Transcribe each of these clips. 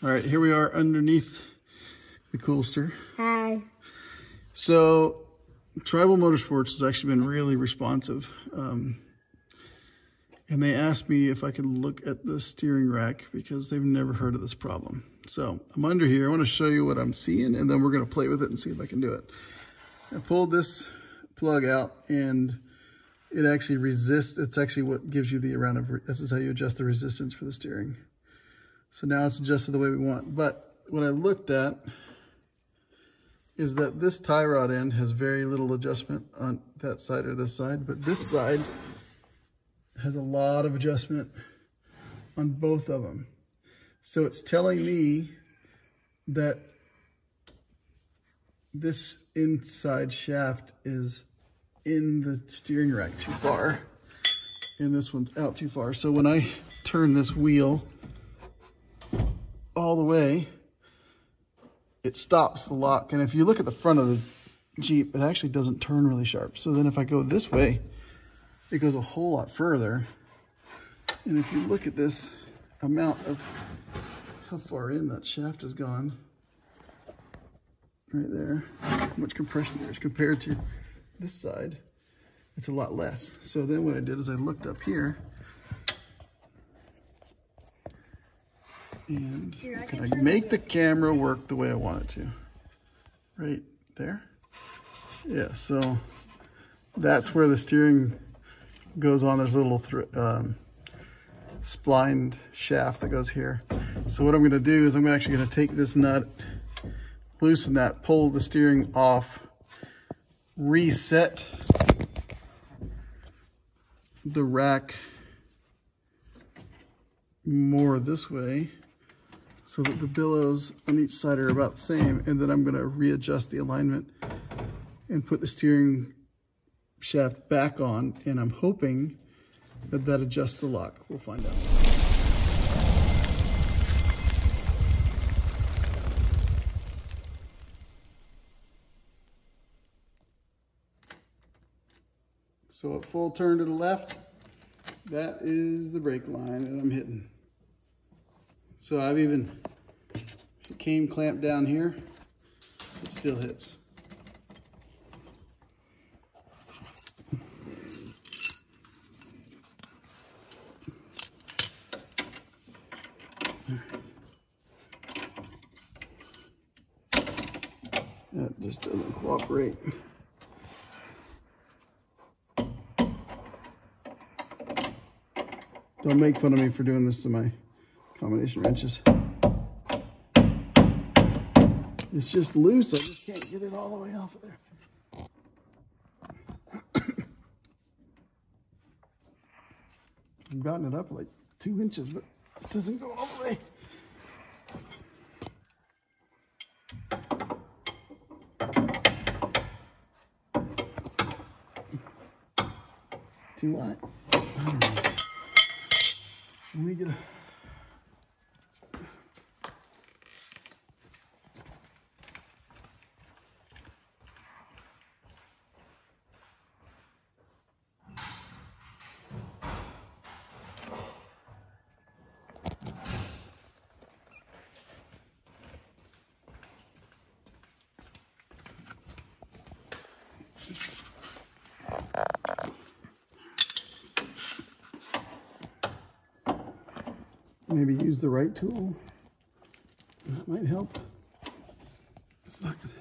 All right, here we are underneath the Coolster. Hi. So Tribal Motorsports has actually been really responsive. And they asked me if I could look at the steering rack because they've never heard of this problem. So I'm under here. I want to show you what I'm seeing, and then we're going to play with it and see if I can do it. I pulled this plug out, and it actually resists. It's actually what gives you the amount of, this is how you adjust the resistance for the steering. So now it's adjusted the way we want. But what I looked at is that this tie rod end has very little adjustment on that side or this side, but this side has a lot of adjustment on both of them. So it's telling me that this inside shaft is in the steering rack too far, and this one's out too far. So when I turn this wheel all the way, it stops the lock. And if you look at the front of the Jeep, it actually doesn't turn really sharp. So then if I go this way, it goes a whole lot further. And if you look at this amount of how far in that shaft has gone, right there, how much compression there is compared to this side, it's a lot less. So then what I did is I looked up here, and can I make the camera work the way I want it to? Right there? Yeah, so that's where the steering goes on. There's a little splined shaft that goes here. So what I'm going to do is I'm actually going to take this nut, loosen that, pull the steering off, reset the rack more this way so that the billows on each side are about the same, and then I'm going to readjust the alignment and put the steering shaft back on, and I'm hoping that that adjusts the lock. We'll find out. So at full turn to the left, that is the brake line that I'm hitting. So I've even, if it came clamped down here, it still hits. That just doesn't cooperate. Don't make fun of me for doing this to my combination wrenches. It's just loose. I just can't get it all the way off of there. I've gotten it up like 2 inches, but it doesn't go all the way. Too light? I don't know. Let me get a... Maybe use the right tool. That might help. It's not gonna,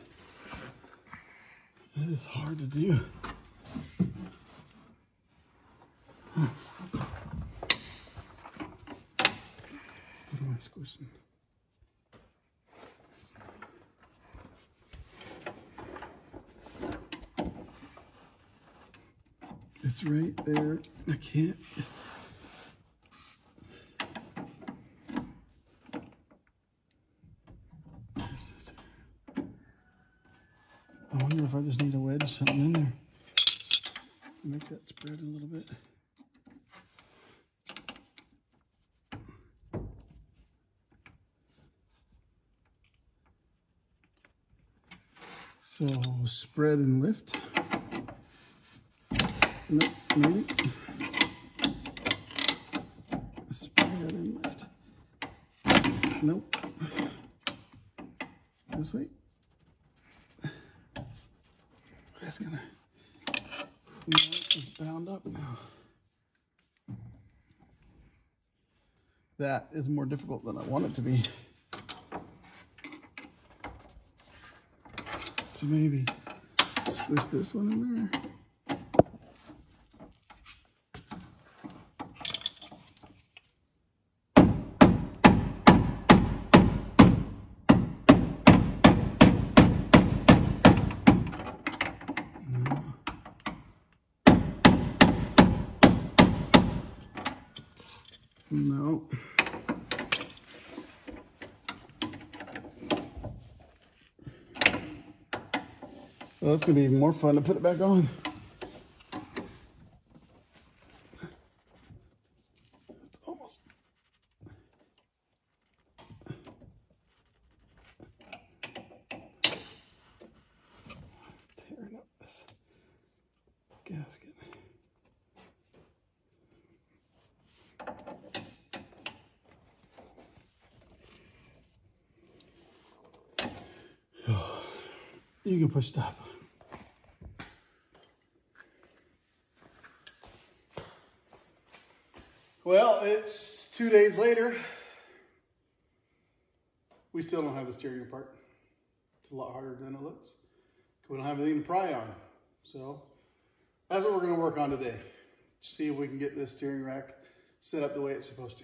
it is hard to do. What am I squishing? It's right there. I can't. I wonder if I just need to wedge something in there. Make that spread a little bit. So spread and lift. Nope, maybe. Spread and lift. Nope. This way. That's gonna, it's bound up now. That is more difficult than I want it to be. So maybe squish this one in there. No. Well, it's going to be even more fun to put it back on. It's almost. Tearing up this gasket. You can push stop. Well, it's 2 days later. We still don't have the steering apart. It's a lot harder than it looks. We don't have anything to pry on. So that's what we're going to work on today. See if we can get this steering rack set up the way it's supposed to.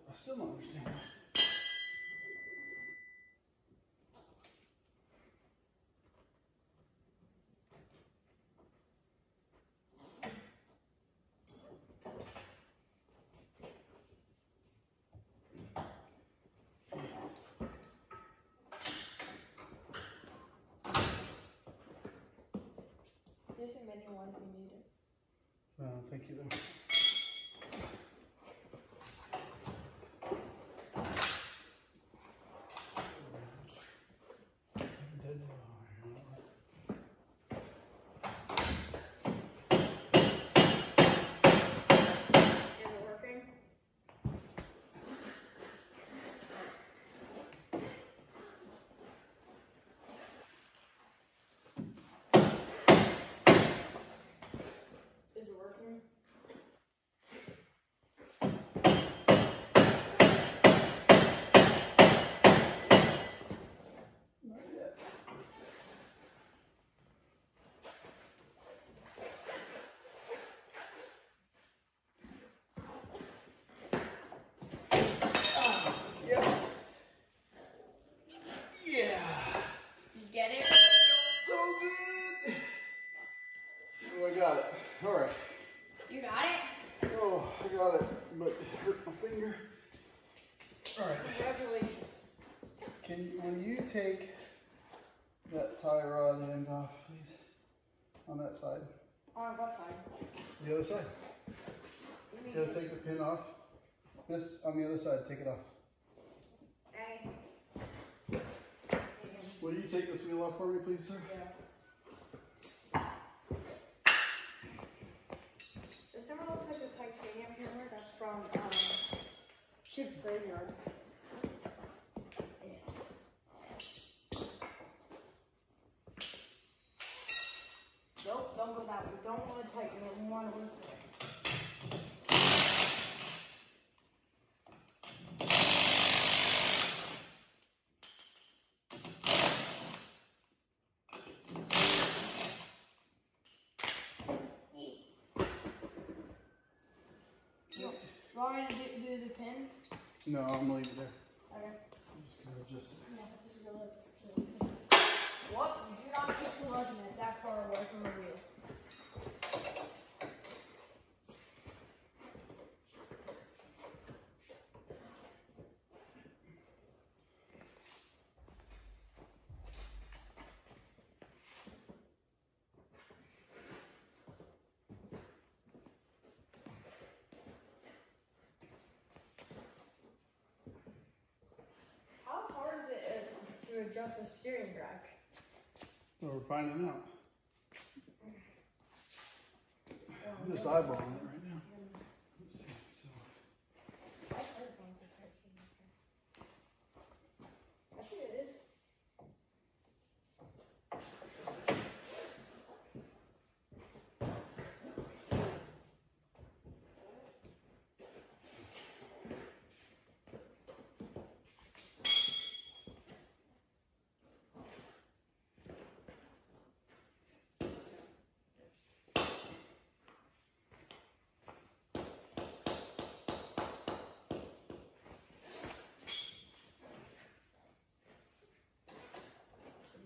I still don't understand. There's a mini one if you need it. Thank you though. Is it working? Not yet. Yep. Yeah. You get it? So good. Oh, I got it. All right. You got it? Oh, I got it, but it hurt my finger. All right. Congratulations. Will you take that tie rod end off, please? On that side. On what side? The other side. You gotta take the pin off. This on the other side. Take it off. Hey. Will you take this wheel off for me, please, sir? Yeah. This never looks like a titanium hammer. That's from Ship Graveyard. Nope, don't go that way. Don't want to tighten it. We want to loosen it. You want me to do the pin? No, I'm leaving it there. Okay. I'm just gonna adjust it. Yeah, this is really easy. Whoops, do not keep the lugging it that far away from the wheel. to adjust the steering rack. So we're finding out. I'm just eyeballing it right now. Let's see. So. I think it is.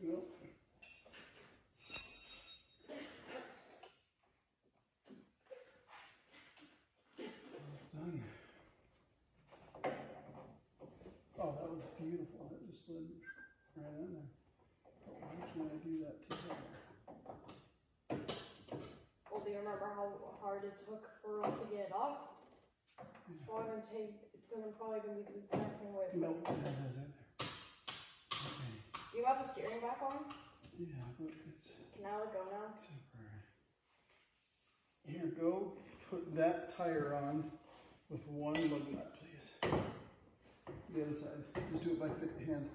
Nope. Done. Oh, that was beautiful. That just slid right in there. Why can't I do that together? Well, do you remember how hard it took for us to get it off? It's probably gonna take. It's probably gonna be the exact same way. Nope. Okay. Do you have the steering back on? Yeah, but it's Can I let go now? temporary. Here, go put that tire on with one lug nut, please. The other side. Just do it by hand.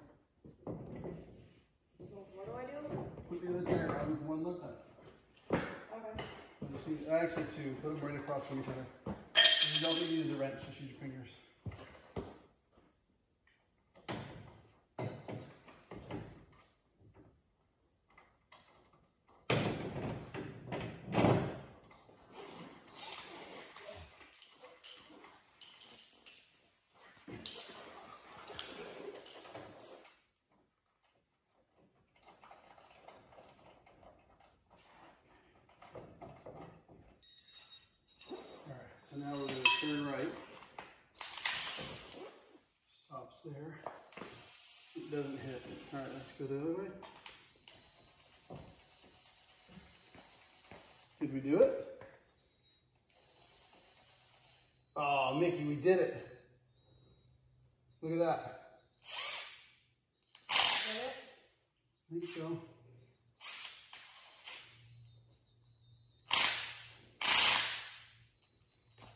So what do I do? Put the other tire on with one lug nut. Okay. Just need, actually two. Put them right across from each other. You don't need to use a wrench, just use your fingers. So now we're going to turn right. Stops there. It doesn't hit. All right, let's go the other way. Did we do it? Oh, Mickey, we did it. Look at that. I think so.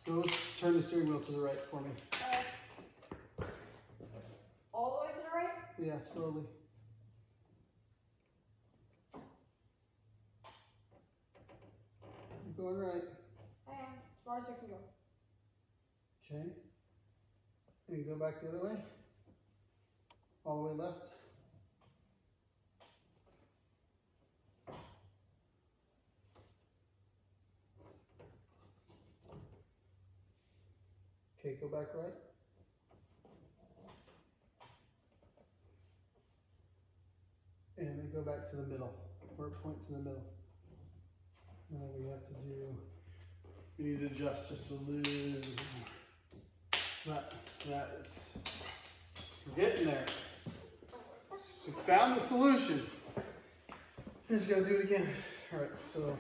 Go turn the steering wheel to the right for me. All the way to the right? Yeah, slowly. Keep going right. I am. As far as I can go. Okay. And go back the other way. All the way left. Okay, go back right. And then go back to the middle, where it points in the middle. Now we have to do, we need to adjust just a little more. That is, we're getting there. So we found the solution. Just gotta do it again. All right, so,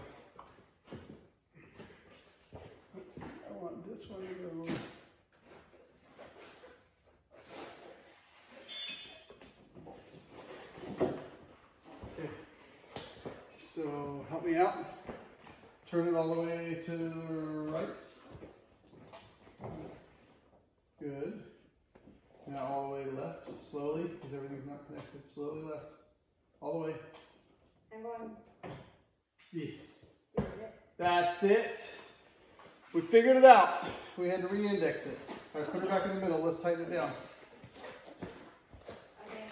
let's see, I want this one to go. So help me out. Turn it all the way to the right. Good. Now all the way left, slowly, because everything's not connected. Slowly left. All the way. I'm going. Yes. Yeah. That's it. We figured it out. We had to re-index it. All right, put it back in the middle. Let's tighten it down. Okay.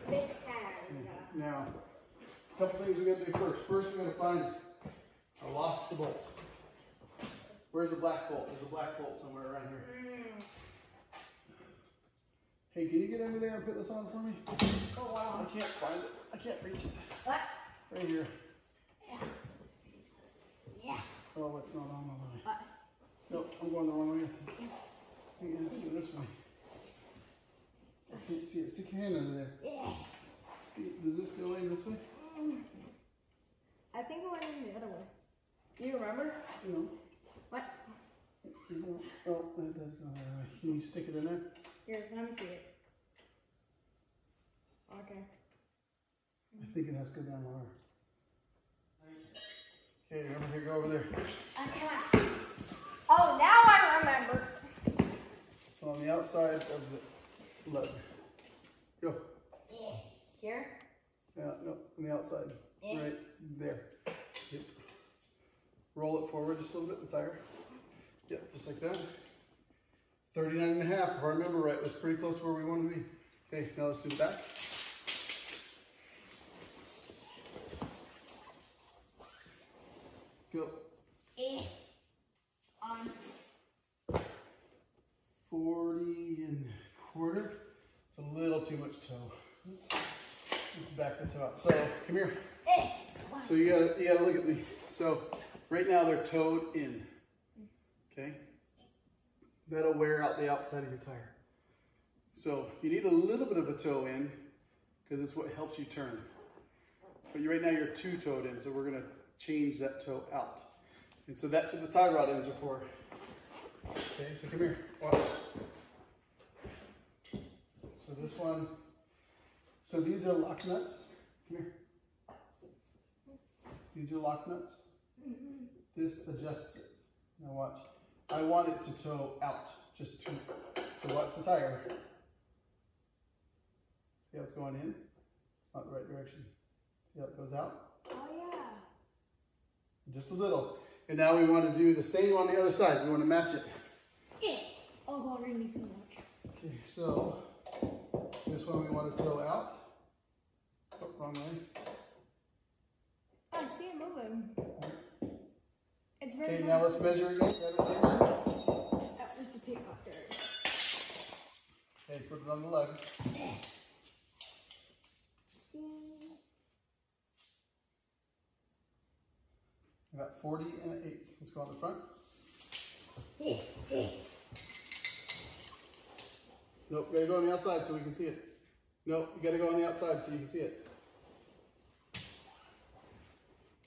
Big hand. Now, a couple things we got to do first. First, we got to find, I lost the bolt. Where's the black bolt? There's a black bolt somewhere around here. Hey, can you get under there and put this on for me? Oh, wow. I can't find it. I can't reach it. What? Right here. Yeah. Yeah. Oh, it's not on the line. What? Nope, I'm going the wrong way. I think it has to go this way. I can't see it. Stick your hand under there. Yeah. See, does this go in this way? I think it went in the other way. Do you remember? No. What? Oh, that does go that way. Can you stick it in there? Here, let me see it. Okay. I think it has to go down lower. Okay, remember here, go over there. Okay. Oh, now I remember. So on the outside of the lug. Go. Yeah. Here? Yeah, no, on the outside. Yeah. Right there. Yep. Roll it forward just a little bit, the tire. Yep, just like that. 39.5, if I remember right, was pretty close to where we wanted to be. Okay, now let's do the back. Go. On. 40.25. It's a little too much toe. Let's back the toe out. So come here. So you gotta look at me. So right now they're toed in. Okay. That'll wear out the outside of your tire. So you need a little bit of a toe in because it's what helps you turn. But right now you're two toed in, so we're gonna change that toe out. And so that's what the tie rod ends are for. Okay, so come here. Watch. So this one, so these are lock nuts. Come here. These are lock nuts. This adjusts it. Now watch. I want it to toe out, just two. So watch the tire. See how it's going in? It's not the right direction. See how it goes out? Oh, yeah. Just a little. And now we want to do the same on the other side. We want to match it. Oh, God, read me so much. Okay, so this one we want to toe out. Oh, wrong way. I see it moving. It's very Okay, nice. now let's measure again. That was the tape up there. Okay, put it on the lug. I got 40.1/8. Let's go on the front. Nope, gotta go on the outside so we can see it. Nope, you gotta go on the outside so you can see it.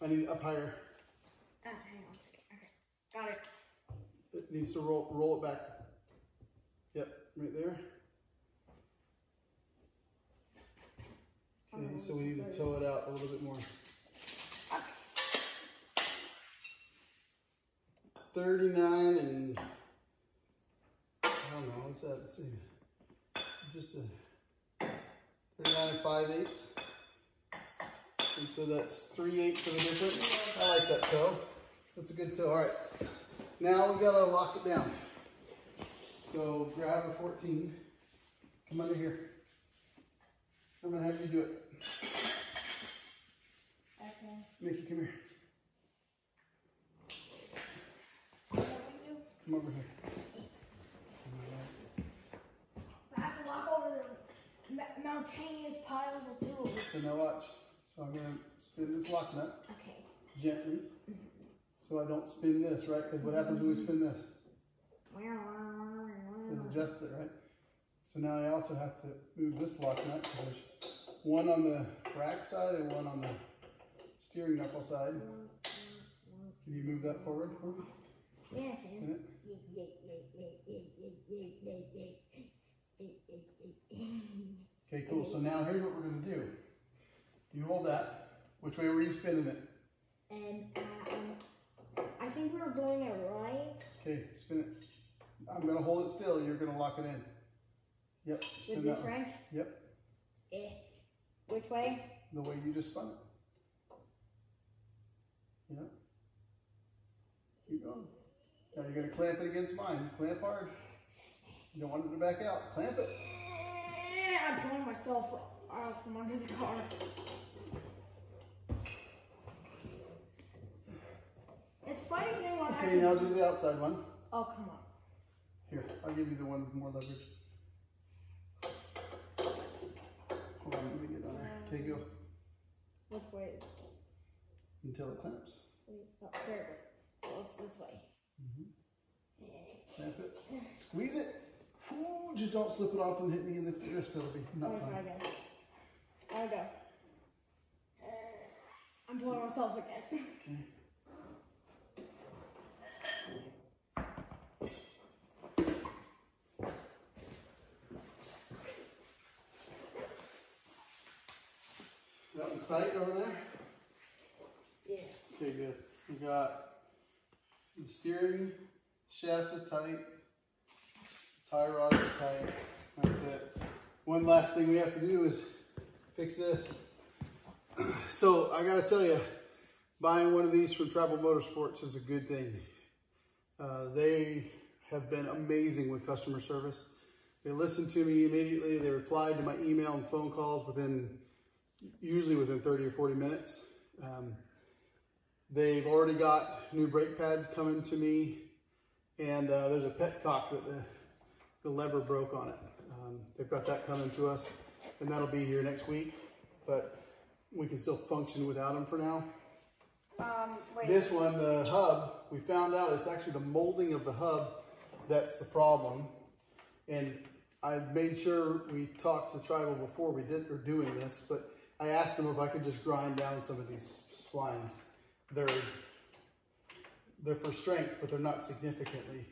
I need it up higher. Hang on. Okay, got it. It needs to roll it back. Yep, right there. Okay, so we need to toe it out a little bit more. 39 and I don't know, what's that? Let's see. Just a 39 5/8. And so that's 3/8 of the difference. I like that toe. That's a good toe. All right. Now we gotta lock it down. So grab a 14. Come under here. I'm gonna have you do it. Okay. Mickey, come here. Come over here. I have to walk over the mountainous piles of tools. So now watch. So I'm going to spin this lock nut gently. So I don't spin this, right? Because what happens when we spin this? It adjusts it, right? So now I also have to move this lock nut. There's one on the rack side and one on the steering knuckle side. Can you move that forward for me? Yeah. Spin it. Okay, cool. So now here's what we're going to do. You hold that. Which way were you spinning it? And I think we're doing it right. Okay, spin it. I'm going to hold it still. You're going to lock it in. Yep. With this wrench? Yep. Which way? The way you just spun it. Yep. Keep going. Now you're going to clamp it against mine. Clamp hard. You don't want it to back out. Clamp it. I'm pulling myself out from under the car. It's funny thing what Okay, now do the outside one. Oh, come on. Here, I'll give you the one with more leverage. Hold on, let me get on there. Okay, go. Which way is it? Until it clamps. Wait, oh, there it goes. So it's this way. Clamp it. Squeeze it. Ooh, just don't slip it off and hit me in the wrist. That'll be not fun. There we go. I'm pulling myself again. Okay. It's tight over there? Yeah. Okay, good. We got the steering shaft is tight. Tie rods are tight. That's it. One last thing we have to do is fix this. So I gotta tell you, buying one of these from Travel Motorsports is a good thing. They have been amazing with customer service. They listened to me immediately. They replied to my email and phone calls usually within 30 or 40 minutes. They've already got new brake pads coming to me, and there's a petcock that the lever broke on it. They've got that coming to us, and that'll be here next week, but we can still function without them for now. Wait. This one, the hub, we found out it's actually the molding of the hub that's the problem. And I made sure we talked to Tribal before we were doing this, but I asked them if I could just grind down some of these splines. They're for strength, but they're not significantly.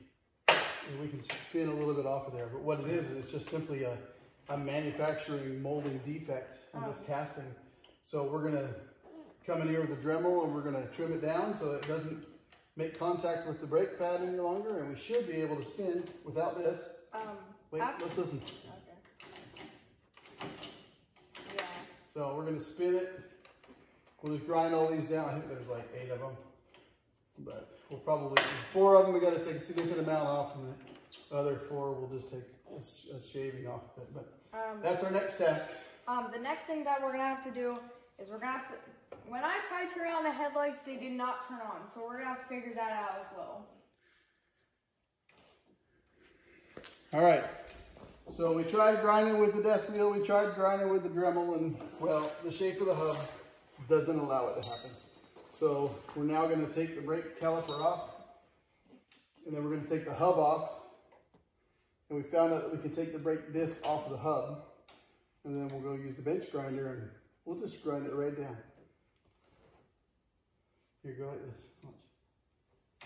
And we can spin a little bit off of there, but what it is it's just simply a manufacturing molding defect in this casting. So we're gonna come in here with a Dremel and we're gonna trim it down so it doesn't make contact with the brake pad any longer, and we should be able to spin without this. Wait, let's listen. Okay. Yeah. So we're gonna spin it. We'll just grind all these down. I think there's like 8 of them, but we'll probably, 4 of them we gotta take a significant amount off, and the other 4 we'll just take a shaving off of it. But that's our next task. The next thing that we're gonna have to do is we're gonna have to, when I tried to turn on the headlights, they did not turn on. So we're gonna have to figure that out as well. All right, so we tried grinding with the death wheel, we tried grinding with the Dremel, and well, the shape of the hub doesn't allow it to happen. So we're now gonna take the brake caliper off, and then we're gonna take the hub off, and we found out that we can take the brake disc off of the hub, and then we'll go use the bench grinder, and we'll just grind it right down. Here, go like this, watch.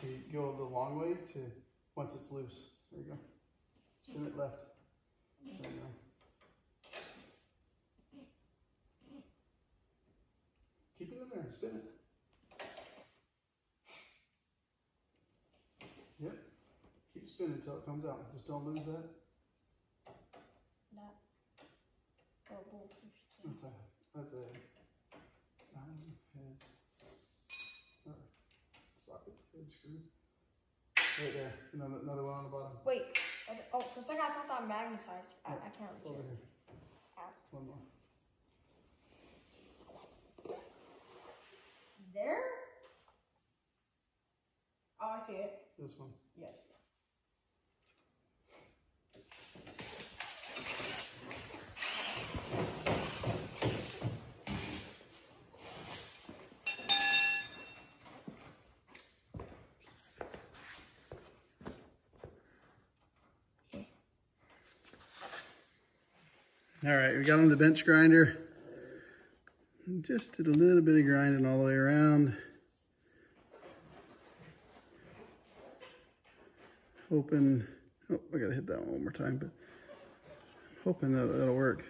You go the long way to once it's loose, there you go. Spin it left. There you go. Keep it in there and spin it. Yep. Keep spinning until it comes out. Just don't lose that. Not. Oh, bolts. That's a head socket, head screw. Right there. Another one on the bottom. Wait. Oh, for a second I thought that magnetized. I can't reach over it. here. Ow. One more. There? Oh, I see it. This one. Yes. All right, we got on the bench grinder. Just did a little bit of grinding all the way around. Hoping, oh, I gotta hit that one more time, but hoping that that'll work.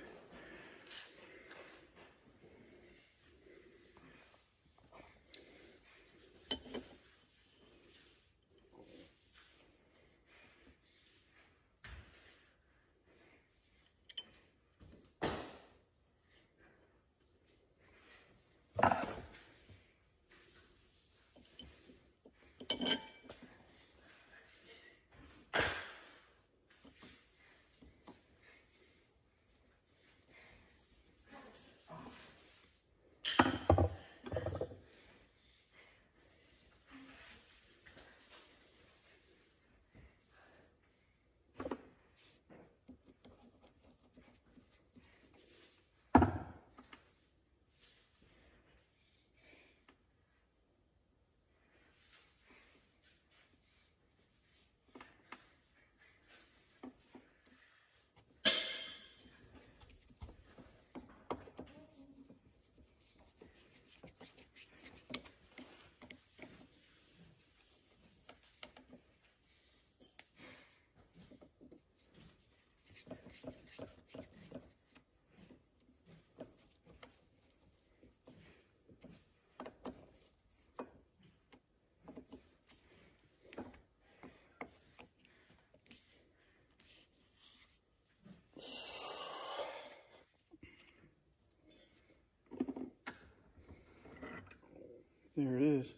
There it is.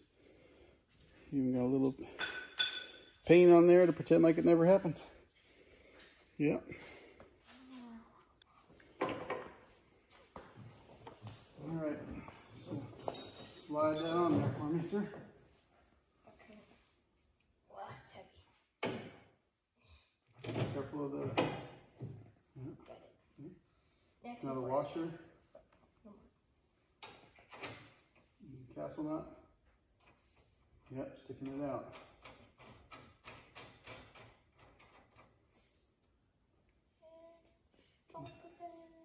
Even got a little paint on there to pretend like it never happened. Yep. All right. So slide that on there for me, sir. Okay. Wow, it's heavy. Careful of the. Got it. Next. Now the washer. Castle nut. Yep, sticking it out.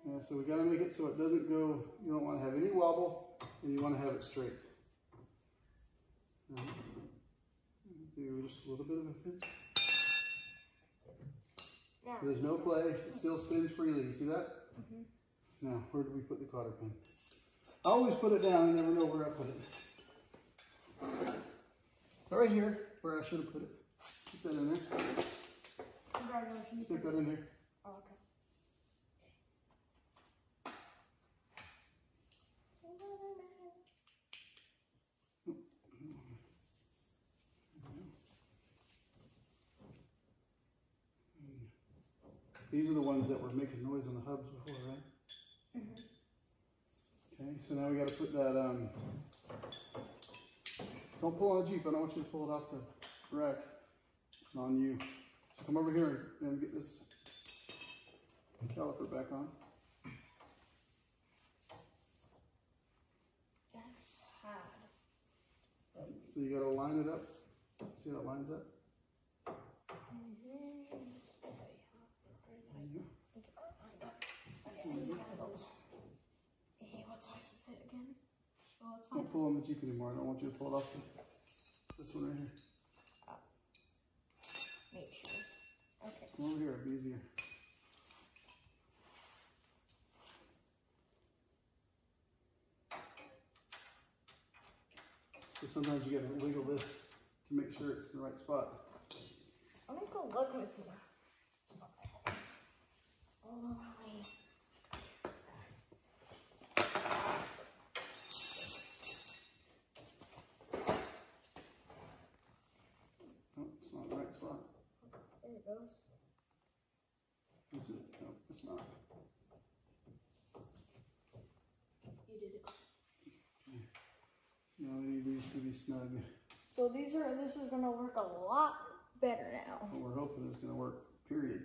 Yeah, so we gotta make it so it doesn't go, you don't want to have any wobble, and you want to have it straight. Do just a little bit of a fin. Now. There's no play, it still spins freely, you see that? Mm-hmm. Now, where do we put the cotter pin? I always put it down, I never know where I put it. Right here, where I should have put it. Stick that in there. Congratulations. Stick that in there. Oh, okay. These are the ones that were making noise on the hubs before, right? Mm-hmm. Okay, so now we got to put that, don't pull on the Jeep, I don't want you to pull it off the rack. It's on you. So come over here and get this caliper back on. That's hard. So you got to line it up. See how it lines up? What size is it again? Oh, it's Don't pull on the Jeep anymore. I don't want you to pull it off this one right here. Make sure. Okay. Come over here, it'll be easier. So sometimes you got to wiggle this to make sure it's in the right spot. I'm gonna go look what's in there. Oh, Oh, it's not the right spot. there it goes. Is it? No, it's not. You did it. So now we need these to be snug. So this is gonna work a lot better now. Well, we're hoping it's going to work, period.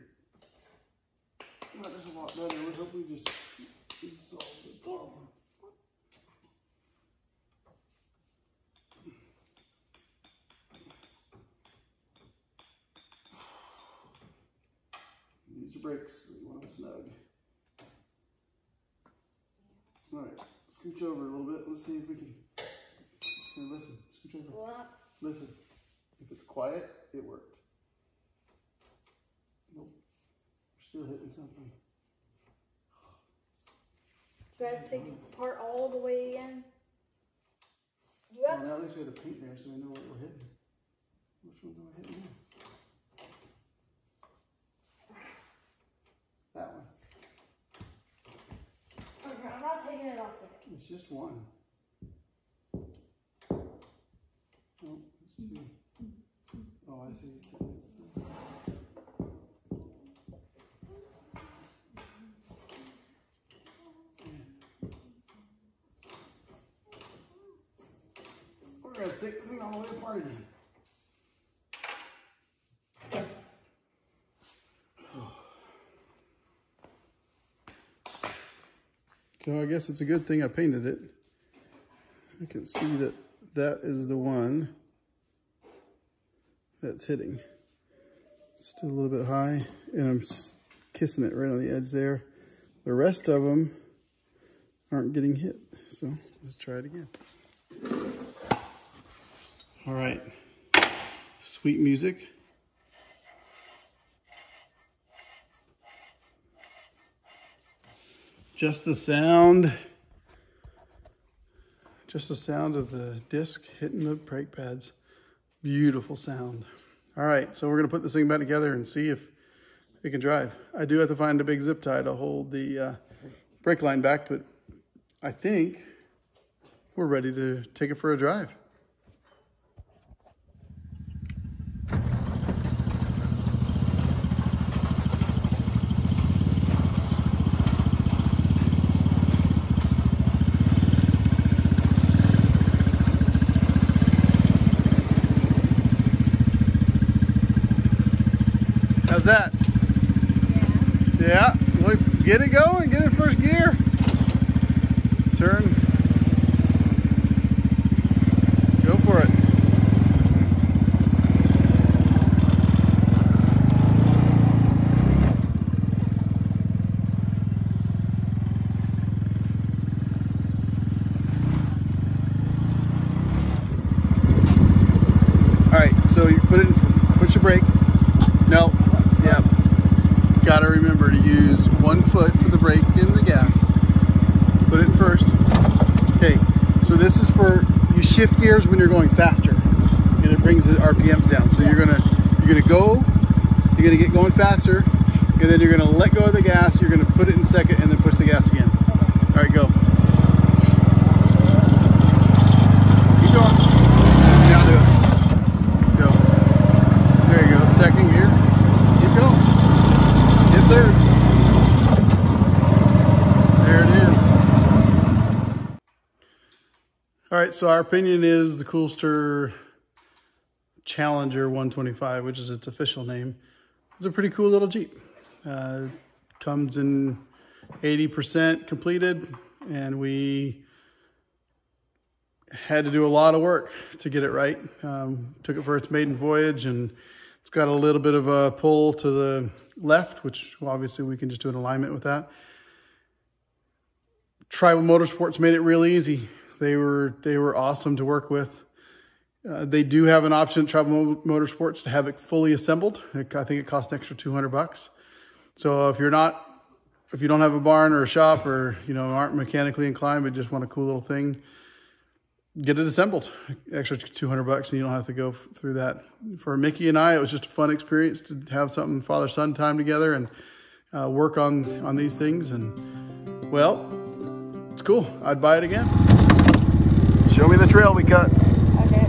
Not just a lot better, we're hoping we just solve the problem. Use your brakes, you want them snug. Alright, scooch over a little bit, let's see if we can. Here, listen, scooch over. What? Listen, if it's quiet, it worked. Nope, we're still hitting something. Do I have to take it apart all the way again? Do you have Well, now at least we have the paint there so we know what we're hitting. Which one do I hit now? That one. Okay, I'm not taking it off yet. It's just one. Oh, it's two. Oh, I see. We're going to take this thing all the way apart again. So I guess it's a good thing I painted it. I can see that that is the one that's hitting. Still a little bit high, and I'm kissing it right on the edge there. The rest of them aren't getting hit, so let's try it again. All right, sweet music. Just the sound of the disc hitting the brake pads. Beautiful sound. All right, so we're gonna put this thing back together and see if it can drive. I do have to find a big zip tie to hold the brake line back, but I think we're ready to take it for a drive. How's that? Yeah. Well, get it going, get it first gear. Turn. Go for it. All right, so you put it in, push your brake. No. Yeah. Gotta remember to use 1 foot for the brake and the gas. Put it in first. Okay, so this is for, you shift gears when you're going faster, and it brings the RPMs down. So you're gonna get going faster, and then you're gonna let go of the gas, you're gonna put it in second, and then push the gas again. All right, go. Keep going. Now do it. Go. There you go, second gear. Keep going. Hit third. There it is. All right, so our opinion is the Coolster Challenger 125, which is its official name. It's a pretty cool little Jeep. Comes in 80% completed, and we had to do a lot of work to get it right. Took it for its maiden voyage, and it's got a little bit of a pull to the left, which obviously we can just do an alignment with that. Tribal Motorsports made it real easy. They were awesome to work with. They do have an option at Tribal Motorsports to have it fully assembled. I think it costs an extra $200. So if you don't have a barn or a shop, or aren't mechanically inclined but just want a cool little thing, get it assembled. Extra $200, and you don't have to go through that. For Mickey and I, it was just a fun experience to have something father-son time together and work on these things. And well, it's cool. I'd buy it again. Show me the trail we cut. Okay.